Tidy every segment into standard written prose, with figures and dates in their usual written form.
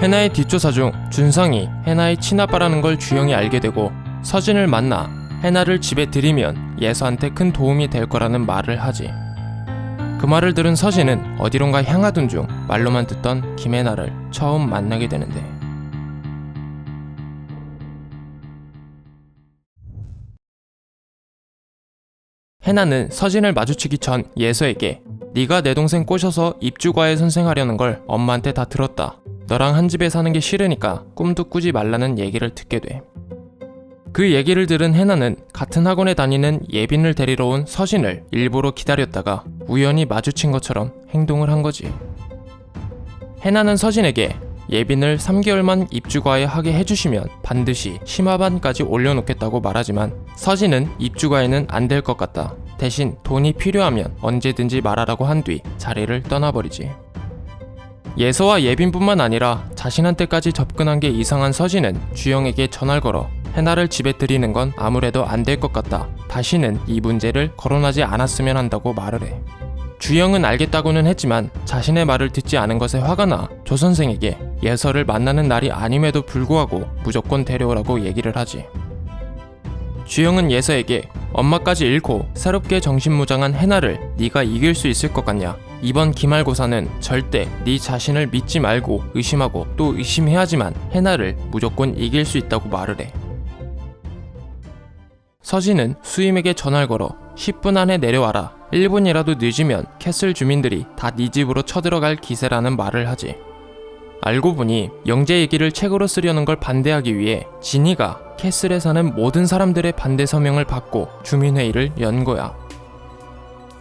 해나의 뒷조사 중 준상이 해나의 친아빠라는 걸 주영이 알게 되고 서진을 만나 해나를 집에 들이면 예서한테 큰 도움이 될 거라는 말을 하지. 그 말을 들은 서진은 어디론가 향하던 중 말로만 듣던 김해나를 처음 만나게 되는데, 해나는 서진을 마주치기 전 예서에게 네가 내 동생 꼬셔서 입주과에 선생하려는 걸 엄마한테 다 들었다. 너랑 한 집에 사는 게 싫으니까 꿈도 꾸지 말라는 얘기를 듣게 돼. 그 얘기를 들은 해나는 같은 학원에 다니는 예빈을 데리러 온 서진을 일부러 기다렸다가 우연히 마주친 것처럼 행동을 한 거지. 해나는 서진에게 예빈을 3개월만 입주과에 하게 해주시면 반드시 심화반까지 올려놓겠다고 말하지만 서진은 입주과에는 안 될 것 같다. 대신 돈이 필요하면 언제든지 말하라고 한 뒤 자리를 떠나버리지. 예서와 예빈뿐만 아니라 자신한테까지 접근한 게 이상한 서진은 주영에게 전화를 걸어 해나를 집에 들이는 건 아무래도 안 될 것 같다. 다시는 이 문제를 거론하지 않았으면 한다고 말을 해. 주영은 알겠다고는 했지만 자신의 말을 듣지 않은 것에 화가 나 조 선생에게 예서를 만나는 날이 아님에도 불구하고 무조건 데려오라고 얘기를 하지. 주영은 예서에게 엄마까지 잃고 새롭게 정신무장한 해나를 네가 이길 수 있을 것 같냐? 이번 기말고사는 절대 네 자신을 믿지 말고 의심하고 또 의심해야지만 해나를 무조건 이길 수 있다고 말을 해. 서진은 수임에게 전화를 걸어 10분 안에 내려와라. 1분이라도 늦으면 캐슬 주민들이 다 네 집으로 쳐들어갈 기세라는 말을 하지. 알고 보니 영재 얘기를 책으로 쓰려는 걸 반대하기 위해 진이가 캐슬에 사는 모든 사람들의 반대 서명을 받고 주민회의를 연 거야.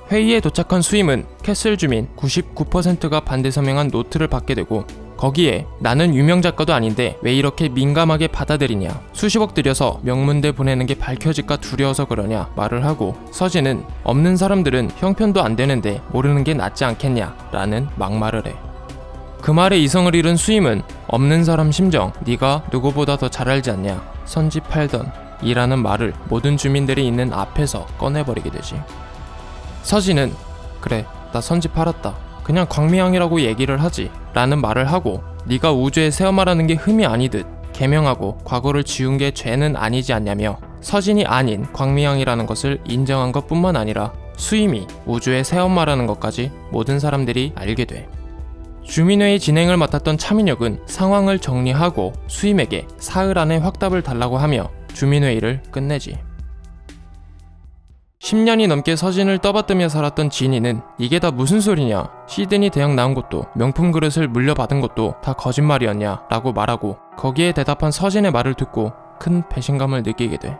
회의에 도착한 수임은 캐슬 주민 99%가 반대 서명한 노트를 받게 되고 거기에 나는 유명 작가도 아닌데 왜 이렇게 민감하게 받아들이냐, 수십억 들여서 명문대 보내는 게 밝혀질까 두려워서 그러냐 말을 하고 서진은 없는 사람들은 형편도 안 되는데 모르는 게 낫지 않겠냐 라는 막말을 해. 그 말에 이성을 잃은 수임은 없는 사람 심정 네가 누구보다 더 잘 알지 않냐, 선지 팔던 이라는 말을 모든 주민들이 있는 앞에서 꺼내버리게 되지. 서진은 그래 나 선지 팔았다, 그냥 광미향이라고 얘기를 하지 라는 말을 하고 네가 우주에 새어말하는 게 흠이 아니듯 개명하고 과거를 지운 게 죄는 아니지 않냐며 서진이 아닌 광미향이라는 것을 인정한 것뿐만 아니라 수임이 우주에 새엄마라는 것까지 모든 사람들이 알게 돼. 주민회의 진행을 맡았던 차민혁은 상황을 정리하고 수임에게 사흘 안에 확답을 달라고 하며 주민회의를 끝내지. 10년이 넘게 서진을 떠받들며 살았던 진이는 이게 다 무슨 소리냐, 시드니 대학 나온 것도 명품 그릇을 물려받은 것도 다 거짓말이었냐 라고 말하고 거기에 대답한 서진의 말을 듣고 큰 배신감을 느끼게 돼.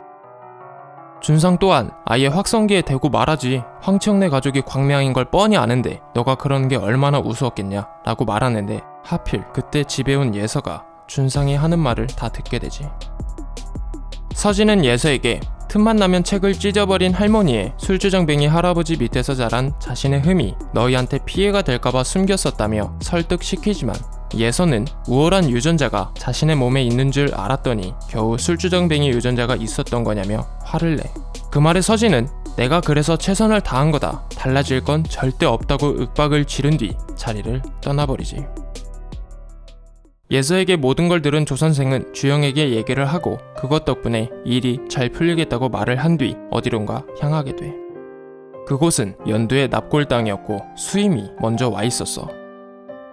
준상 또한 아예 확성기에 대고 말하지, 황치영네 가족이 광명인 걸 뻔히 아는데 너가 그러는 게 얼마나 우스웠겠냐 라고 말하는데 하필 그때 집에 온 예서가 준상이 하는 말을 다 듣게 되지. 서진은 예서에게 틈만 나면 책을 찢어버린 할머니의 술주정뱅이 할아버지 밑에서 자란 자신의 흠이 너희한테 피해가 될까봐 숨겼었다며 설득시키지만 예서는 우월한 유전자가 자신의 몸에 있는 줄 알았더니 겨우 술주정뱅이 유전자가 있었던 거냐며 화를 내. 그 말에 서진은 내가 그래서 최선을 다한 거다, 달라질 건 절대 없다고 윽박을 지른 뒤 자리를 떠나버리지. 예서에게 모든 걸 들은 조 선생은 주영에게 얘기를 하고 그것 덕분에 일이 잘 풀리겠다고 말을 한 뒤 어디론가 향하게 돼. 그곳은 연두의 납골 땅이었고 수임이 먼저 와 있었어.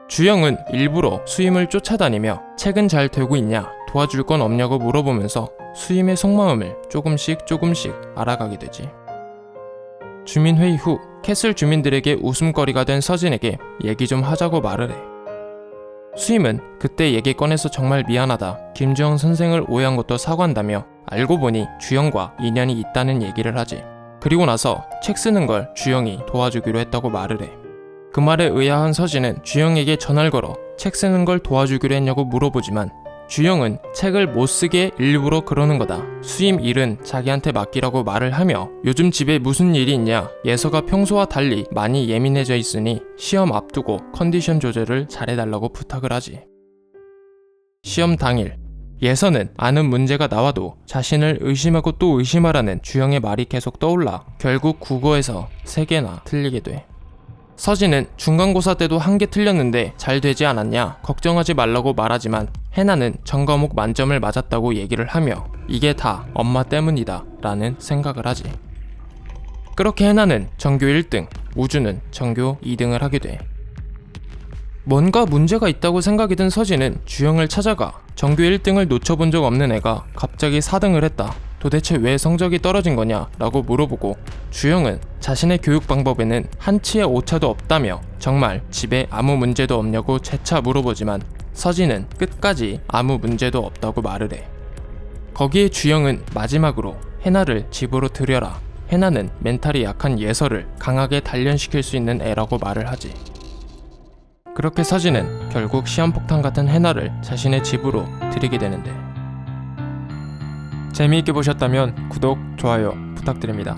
주영은 일부러 수임을 쫓아다니며 책은 잘 되고 있냐, 도와줄 건 없냐고 물어보면서 수임의 속마음을 조금씩 알아가게 되지. 주민회의 후 캐슬 주민들에게 웃음거리가 된 서진에게 얘기 좀 하자고 말을 해. 수임은 그때 얘기 꺼내서 정말 미안하다, 김주영 선생을 오해한 것도 사과한다며 알고 보니 주영과 인연이 있다는 얘기를 하지. 그리고 나서 책 쓰는 걸 주영이 도와주기로 했다고 말을 해. 그 말에 의아한 서진은 주영에게 전화를 걸어 책 쓰는 걸 도와주기로 했냐고 물어보지만 주영은 책을 못 쓰게 일부러 그러는 거다, 수임 일은 자기한테 맡기라고 말을 하며 요즘 집에 무슨 일이 있냐, 예서가 평소와 달리 많이 예민해져 있으니 시험 앞두고 컨디션 조절을 잘해달라고 부탁을 하지. 시험 당일 예서는 아는 문제가 나와도 자신을 의심하고 또 의심하라는 주영의 말이 계속 떠올라 결국 국어에서 3개나 틀리게 돼. 서진은 중간고사 때도 한 개 틀렸는데 잘 되지 않았냐 걱정하지 말라고 말하지만 해나는 전 과목 만점을 맞았다고 얘기를 하며 이게 다 엄마 때문이다 라는 생각을 하지. 그렇게 해나는 전교 1등, 우주는 전교 2등을 하게 돼. 뭔가 문제가 있다고 생각이 든 서진은 주영을 찾아가 전교 1등을 놓쳐본 적 없는 애가 갑자기 4등을 했다. 도대체 왜 성적이 떨어진 거냐 라고 물어보고 주영은 자신의 교육 방법에는 한치의 오차도 없다며 정말 집에 아무 문제도 없냐고 재차 물어보지만 서진은 끝까지 아무 문제도 없다고 말을 해. 거기에 주영은 마지막으로 해나를 집으로 들여라. 해나는 멘탈이 약한 예서를 강하게 단련시킬 수 있는 애라고 말을 하지. 그렇게 서진은 결국 시한폭탄 같은 해나를 자신의 집으로 들이게 되는데 재미있게 보셨다면 구독, 좋아요 부탁드립니다.